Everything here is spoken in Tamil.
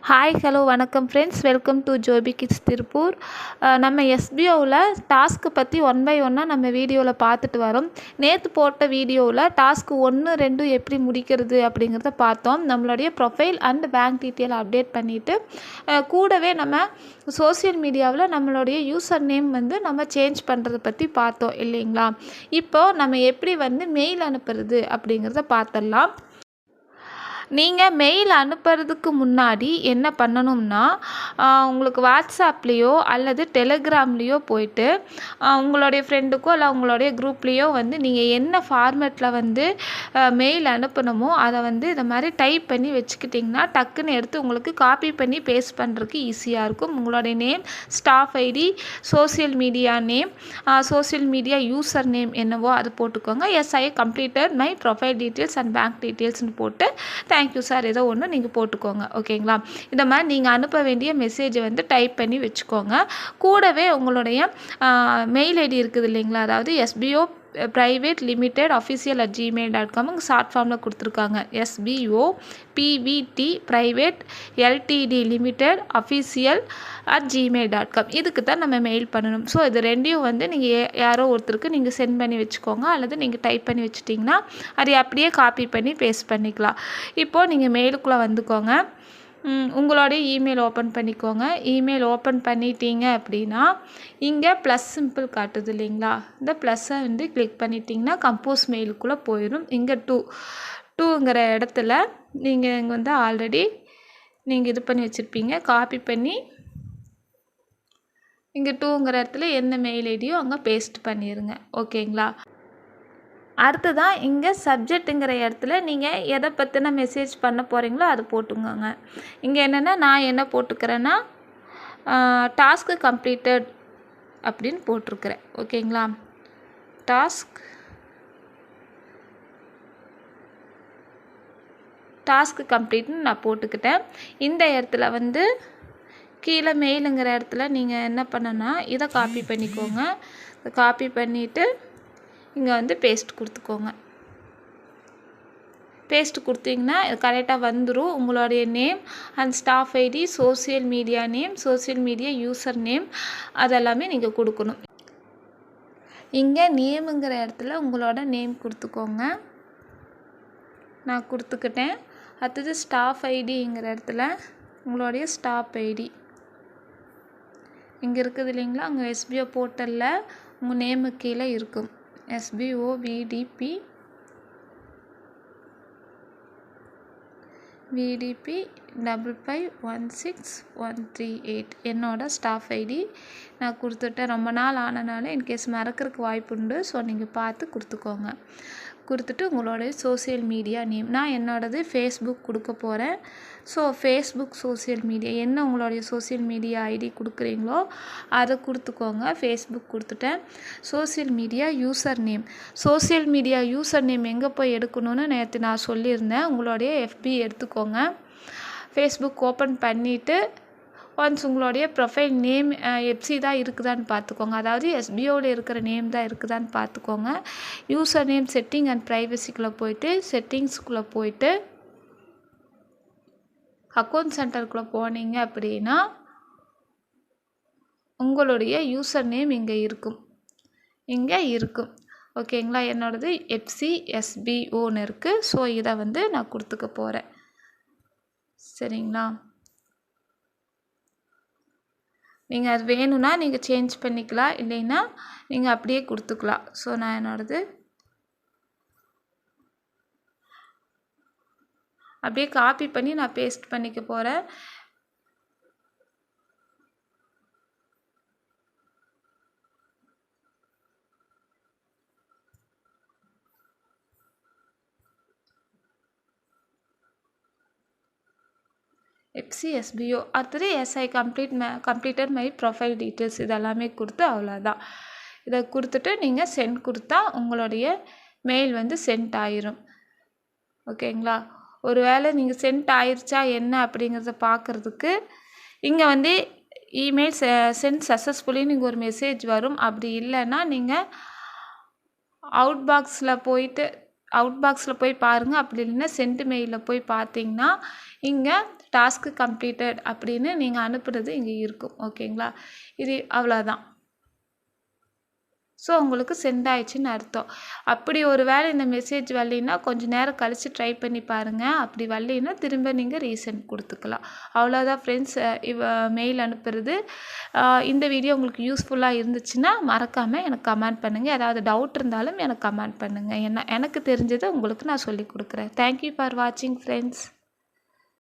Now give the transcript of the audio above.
ஹாய் ஹலோ வணக்கம் friends, welcome to Joby kids Tiruppur. நம்ம எஸ்பிஓவில் டாஸ்க்கு பற்றி ஒன் பை ஒன்னாக நம்ம வீடியோவில் பார்த்துட்டு வரோம். நேற்று போட்ட வீடியோவில் டாஸ்க்கு 1, 2 எப்படி முடிக்கிறது அப்படிங்கிறத பார்த்தோம். நம்மளுடைய profile and bank detail update பண்ணிவிட்டு கூடவே நம்ம சோசியல் மீடியாவில் நம்மளுடைய யூசர் நேம் நம்ம சேஞ்ச் பண்ணுறதை பற்றி பார்த்தோம் இல்லைங்களா. இப்போது நம்ம எப்படி மெயில் அனுப்புறது அப்படிங்கிறத பார்த்துடலாம். நீங்கள் மெயில் அனுப்புறதுக்கு முன்னாடி என்ன பண்ணணும்னா, உங்களுக்கு வாட்ஸ்அப்லேயோ அல்லது டெலிகிராம்லேயோ போயிட்டு உங்களுடைய ஃப்ரெண்டுக்கோ இல்லை உங்களுடைய குரூப்லேயோ நீங்கள் என்ன ஃபார்மேட்டில் மெயில் அனுப்பணுமோ அதை இதை மாதிரி டைப் பண்ணி வச்சுக்கிட்டிங்கன்னா டக்குன்னு எடுத்து உங்களுக்கு காப்பி பண்ணி பேஸ்ட் பண்ணுறதுக்கு ஈஸியாக இருக்கும். உங்களுடைய name, staff ID, social media name, social media user name என்னவோ அது போட்டுக்கோங்க. Yes, I completed my profile details and bank டீட்டெயில்ஸ்னு போட்டு தேங்க்யூ சார் ஏதோ ஒன்று நீங்கள் போட்டுக்கோங்க. ஓகேங்களா. இந்த மாதிரி நீங்கள் அனுப்ப வேண்டிய மெசேஜை டைப் பண்ணி வச்சுக்கோங்க. கூடவே உங்களுடைய மெயில் ஐடி இருக்குது இல்லைங்களா, அதாவது SBO private limited official @gmail.com short ஃபார்மில் கொடுத்துருக்காங்க. SBO PVT private LTD limited official @gmail.com இதுக்கு தான் நம்ம மெயில் பண்ணணும். ஸோ இது ரெண்டையும் நீங்கள் யாரோ ஒருத்தருக்கு நீங்கள் சென்ட் பண்ணி வச்சுக்கோங்க, அல்லது நீங்கள் டைப் பண்ணி வச்சுட்டிங்கன்னா அதை அப்படியே காப்பி பண்ணி பேஸ்ட் பண்ணிக்கலாம். இப்போது நீங்கள் மெயிலுக்குள்ளே வந்துக்கோங்க. உங்களுடைய இமெயில் ஓப்பன் பண்ணிக்கோங்க. இமெயில் ஓப்பன் பண்ணிட்டீங்க அப்படின்னா இங்கே ப்ளஸ் சிம்பிள் காட்டுது இல்லைங்களா, இந்த ப்ளஸ்ஸை கிளிக் பண்ணிட்டீங்கன்னா கம்போஸ் மெயிலுக்குள்ளே போயிடும். இங்கே டூங்கிற இடத்துல நீங்கள் இங்கே ஆல்ரெடி நீங்கள் இது பண்ணி வச்சுருப்பீங்க, காப்பி பண்ணி இங்கே 2ங்கிற இடத்துல என்ன மெயில் ஐடியோ அங்கே பேஸ்ட் பண்ணிடுங்க. ஓகேங்களா. அடுத்ததான் இங்கே சப்ஜெக்ட்டுங்கிற இடத்துல நீங்கள் எதை பற்றின மெசேஜ் பண்ண போகிறீங்களோ அது போட்டுக்கோங்க. இங்கே என்னென்னா நான் என்ன போட்டுக்கிறேன்னா டாஸ்க்கு கம்ப்ளீட்டட் அப்படின்னு போட்டிருக்கிறேன். ஓகேங்களா. டாஸ்க்கு கம்ப்ளீட்னு நான் போட்டுக்கிட்டேன். இந்த இடத்துல கீழே மெயிலுங்கிற இடத்துல நீங்கள் என்ன பண்ணனா இதை காப்பி பண்ணிக்கோங்க. காப்பி பண்ணிவிட்டு இங்கே பேஸ்ட் கொடுத்துக்கோங்க. பேஸ்ட் கொடுத்தீங்கன்னா கரெக்டாக வந்துடும். உங்களுடைய name and staff ID, social media name, social media user name அதெல்லாமே நீங்கள் கொடுக்கணும். இங்கே நேமுங்கிற இடத்துல உங்களோட நேம் கொடுத்துக்கோங்க. நான் கொடுத்துக்கிட்டேன். அடுத்தது ஸ்டாஃப் ஐடிங்கிற இடத்துல உங்களுடைய ஸ்டாஃப் ஐடி இங்கே இருக்குது இல்லைங்களா, உங்கள் SBO போர்ட்டலில் உங்கள் நேமுக்கு கீழே இருக்கும். SBO VDP 55516138 என்னோட ஸ்டாஃப் ஐடி நான் கொடுத்துட்டேன். ரொம்ப நாள் ஆனனால இன்கேஸ் மறக்கிறதுக்கு வாய்ப்பு உண்டு. ஸோ நீங்கள் பார்த்து கொடுத்துக்கோங்க. கொடுத்துட்டு உங்களுடைய சோசியல் மீடியா நேம், நான் என்னோடது ஃபேஸ்புக் கொடுக்க போகிறேன். ஸோ ஃபேஸ்புக் சோசியல் மீடியா என்ன உங்களுடைய சோசியல் மீடியா ஐடி கொடுக்குறீங்களோ அதை கொடுத்துக்கோங்க. ஃபேஸ்புக் கொடுத்துட்டேன். Social media user name, social media user name எங்கே போய் எடுக்கணும்னு நேற்று நான் சொல்லியிருந்தேன். உங்களுடைய FB எடுத்துக்கோங்க. ஃபேஸ்புக் ஓப்பன் பண்ணிவிட்டு ஒன்ஸ் உங்களுடைய ப்ரொஃபைல் நேம் FC தான் இருக்குதான்னு பார்த்துக்கோங்க, அதாவது SBOவில் இருக்கிற நேம் தான் இருக்குதான்னு பார்த்துக்கோங்க. யூசர் நேம் செட்டிங் அண்ட் ப்ரைவசிக்குள்ளே போயிட்டு செட்டிங்ஸ்குள்ளே போயிட்டு அக்கௌண்ட் சென்டருக்குள்ளே போனீங்க அப்படின்னா உங்களுடைய யூசர் நேம் இங்கே இருக்கும். ஓகேங்களா. என்னோடது FCSBOன்னு இருக்குது. ஸோ இதை நான் கொடுத்துக்க போகிறேன். சரிங்களா. நீங்கள் அது வேணும்னா நீங்கள் சேஞ்ச் பண்ணிக்கலாம், இல்லைன்னா நீங்கள் அப்படியே கொடுத்துக்கலாம். ஸோ நான் என்னோடது அப்படியே காப்பி பண்ணி நான் பேஸ்ட் பண்ணிக்க போகிறேன். FCSBO அடுத்தது SI completed my profile details இதெல்லாமே கொடுத்து அவ்வளோதான். இதை கொடுத்துட்டு நீங்கள் சென்ட் கொடுத்தா உங்களுடைய மெயில் சென்ட் ஆயிரும். ஓகேங்களா. ஒரு வேளை நீங்கள் சென்ட் ஆயிருச்சா என்ன அப்படிங்கிறத பார்க்குறதுக்கு இங்கே இமெயில் சென்ட் சக்ஸஸ்ஃபுல்லின்னு இங்கே ஒரு மெசேஜ் வரும். அப்படி இல்லைன்னா நீங்கள் அவுட் பாக்ஸில் போய் பாருங்கள். அப்படி இல்லைன்னா சென்ட் மெயிலில் போய் பார்த்தீங்கன்னா இங்கே டாஸ்க்கு கம்ப்ளீட்டட் அப்படின்னு நீங்கள் அனுப்புறது இங்கே இருக்கும். ஓகேங்களா? இது அவ்வளோதான். ஸோ உங்களுக்கு சென்ட் ஆயிடுச்சுன்னு அர்த்தம். அப்படி ஒரு வேளை இந்த மெசேஜ் வரலைன்னா கொஞ்சம் நேரம் கழித்து ட்ரை பண்ணி பாருங்கள். அப்படி வரலைன்னா திரும்ப நீங்கள் ரீசெண்ட் கொடுத்துக்கலாம். அவ்வளோதான் ஃப்ரெண்ட்ஸ், மெயில் அனுப்புறது. இந்த வீடியோ உங்களுக்கு யூஸ்ஃபுல்லாக இருந்துச்சுன்னா மறக்காமல் எனக்கு கமெண்ட் பண்ணுங்கள். ஏதாவது டவுட் இருந்தாலும் எனக்கு கமெண்ட் பண்ணுங்கள். எனக்கு தெரிஞ்சதை உங்களுக்கு நான் சொல்லிக் கொடுக்குறேன். தேங்க்யூ ஃபார் வாட்சிங் ஃப்ரெண்ட்ஸ்.